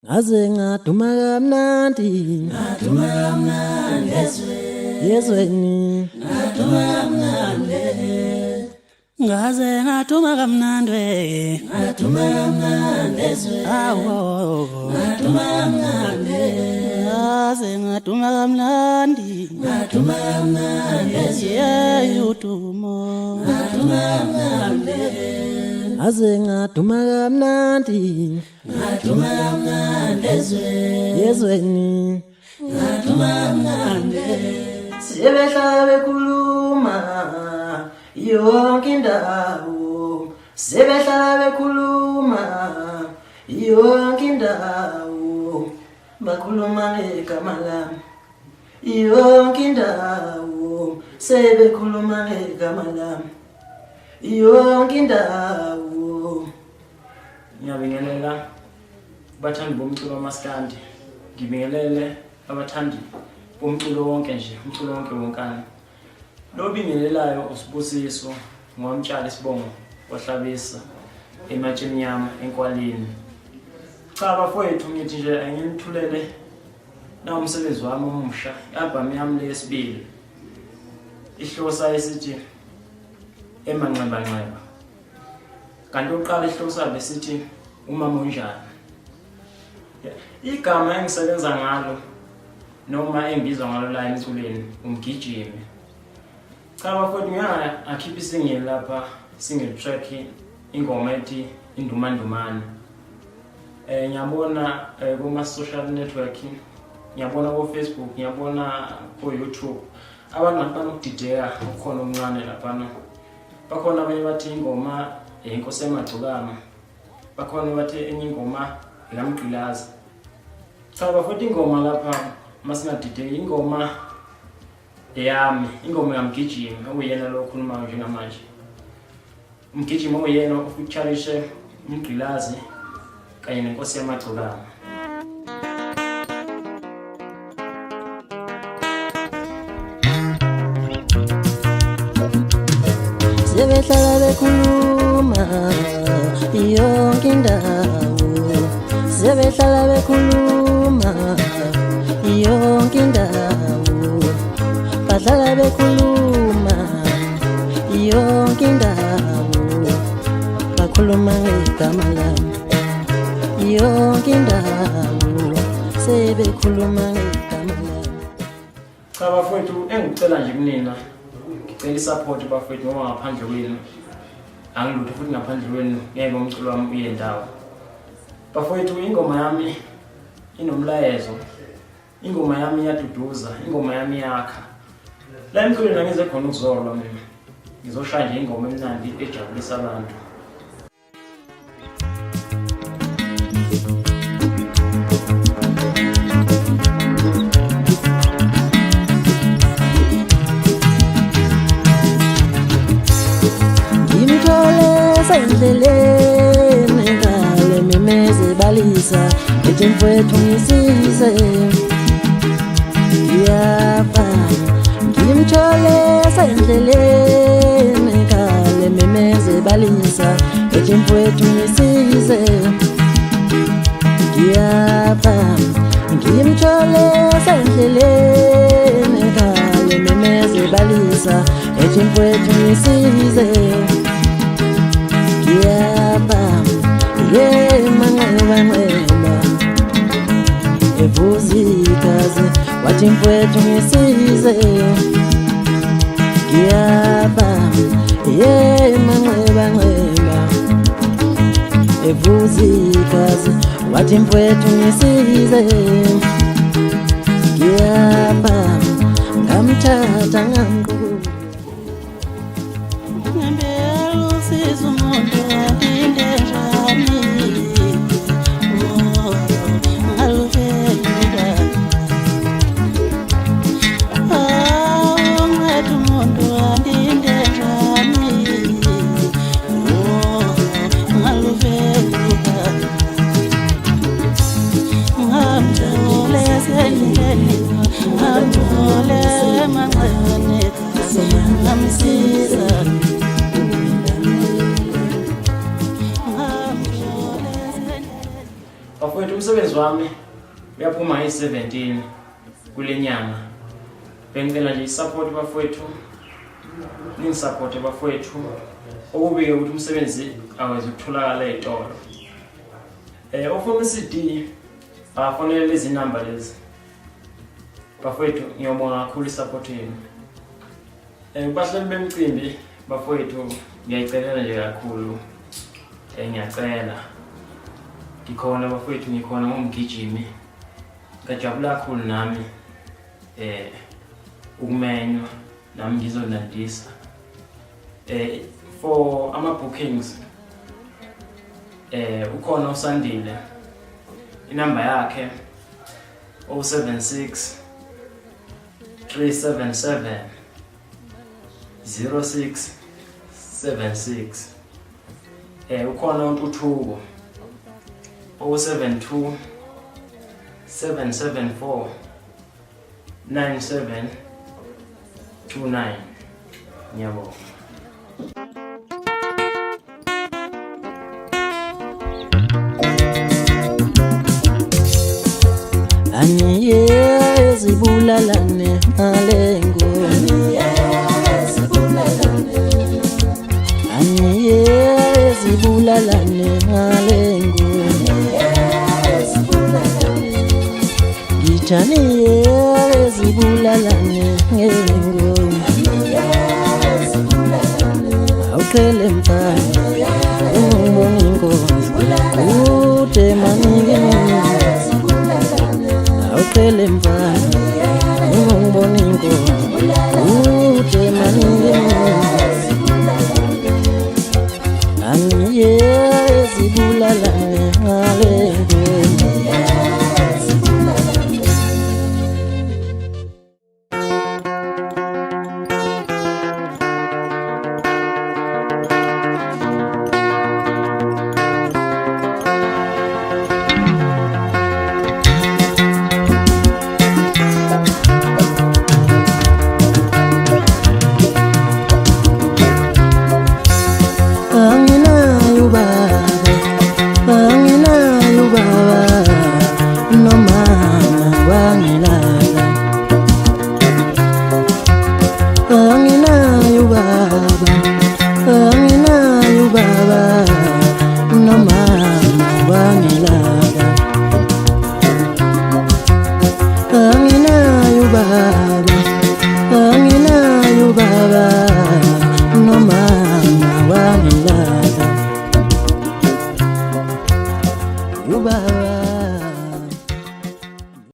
Ngaze ngaduma kamnandi yezweni ngaze ngaduma kamnandi awo ngaze ngaduma kamnandi udumo ngaze ngaduma kamnandi yezweni sebehlala bekhuluma yonke indawo sebehlala bekhuluma yonke indawo bakhuluma ngegama lami yonke indawo sebekhuluma ngegama lami yonke indawo. Ngiyabingelela abathandi bomculo wamaskandi, ngibingelele abathandi bomculo wonke nje, umculo wonke wonkana. Lo bingelelayo usibusiso ngwamtshali Sibongo wahlabisa ematsheni nyama enkwaleni. Cha bafowethu ngithi nje angimthulele na umsebenzi wami omusha, album yami lesibili. Ihlosa esithi emanqeba. Kanti uqala ihlosa besithi umama unjani. Igama engisebenza ngalo noma engibizwa ngalo la emculweni Umgijimi. Cha bafowethu ngiyakhipha isingeli lapha, single track ingoma ethi Indumandumane. Ngiyabona kuma social networking, ngiyabona ku Facebook, ngiyabona ku YouTube. Abantu abanokudideka ukhona omncane lapha. Bakhona abanye bathi ingoma inkosi emagcokama, bakhona bathi enye ingoma ikamgqilaza. Cha bafowethu ingoma lapha masingadideki, ingoma eyami, ingoma yamgijimi okuyena lo okhulumayo njengamanje. Umgijimi oyena ufeaturishe umgqilazi kanye nenkosi yamagcokama. Sebehlala bekhuluma yonke indawo sebehlala bekhuluma yonke indawo bahlala bekhuluma yonke indawo bakhuluma ngegama lami yonke indawo sebekhuluma ngegama lami. Cha bafowethu engicela nje kunina, ngicela isupport bafowethu ngoba ngaphandle kwenu angilutho, futhi ngaphandle kwenu ngeke umculo wami uye ndawo. Bafowethu ingoma yami inomlayezo, ingoma yami iyaduduza, ingoma yami yakha. La emculweni angize khona ukuzolwa mina, ngizoshaya nje ingoma emnandi ejabulisa abantu. Endleleni ngale mimeze balisa ethi mfowethu ngisize yapa ngimthole endleleni ngale mimeze balisa ethi mfowethu ngisize yapa ngimthole endleleni ngale mimeze balisa ethi mfowethu ngisize manqeba evuzikaze wathi mfowethu ngisize manqeba evuzikaze wathi mfowethu ngisize ngamthatha ngamqukula umsebenzi wami uyaphuma nge-17 kule nyanga. Bengicela nje isupport bafowethu, ningisupport bafowethu, okubike ukuthi umsebenzi aweze ukutholakala ezitolo. Ofuna i-CD afonele lezi number lezi. Bafowethu ngiyabonga kakhulu isupport yenu. Bahleli bemcimbi bafowethu ngiyayicelela nje kakhulu. Ngiyacela. Ngikhona bafowethu, ngikhona ngumgijimi. Ngajabula kakhulu nami ukumenywa nami ngizonandisa. For ama bookings ukhona uSandile, inamba yakhe 076 377 0676. Ukhona uNtuthuko 072 774 9729. Ngiyabonga. Angiyezi bulalane malengo, angiyezi bulalane malengo, ngithaniyezi bulalane ngengo, awuqhele mfana ungibona inkosi kude maningeni. Awuqhele mfana ungibona inkosi kude maningeni. Angiyezi bulalane malengo. Anginayo baba, no mama wangelayo.